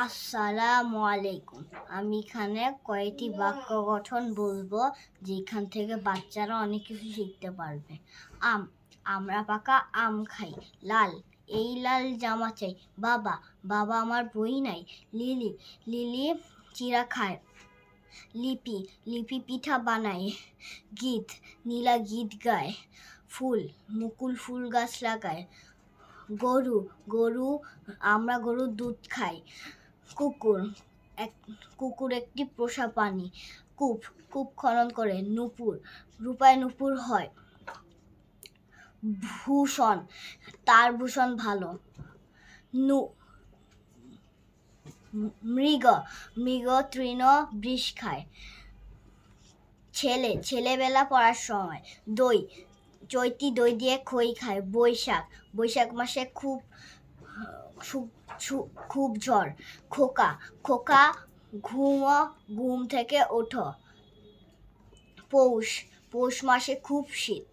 আসসালামু আলাইকুম। আমি এখানে কয়েকটি বাক্য গঠন বলবো, যেখান থেকে বাচ্চারা অনেক কিছু শিখতে পারবে। আম, আমরা পাকা আম খাই। লাল, এই লাল জামা চাই। বাবা, বাবা আমার বই নাই। লিলি, লিলি চিড়া খায়। লিপি, লিপি পিঠা বানায়। গীত, নীলা গীত গায়। ফুল, মুকুল ফুল গাছ লাগায়। গরু, গরু আমরা গরুর দুধ খাই। কুকুর, কুকুর একটি পোষা প্রাণী। কূপ, কূপ খনন করে। নুপুর, রূপায় নুপুর হয়। ভূষণ, তার ভূষণ ভালো। মৃগ, মৃগ তৃণ বৃষ খায়। ছেলে, ছেলেবেলা পড়ার সময়। দই, চৈতি দই দিয়ে খই খায়। বৈশাখ, বৈশাখ মাসে খুব ঝড়। খোকা, খোকা ঘুম থেকে ওঠো। পৌষ, পৌষ মাসে খুব শীত।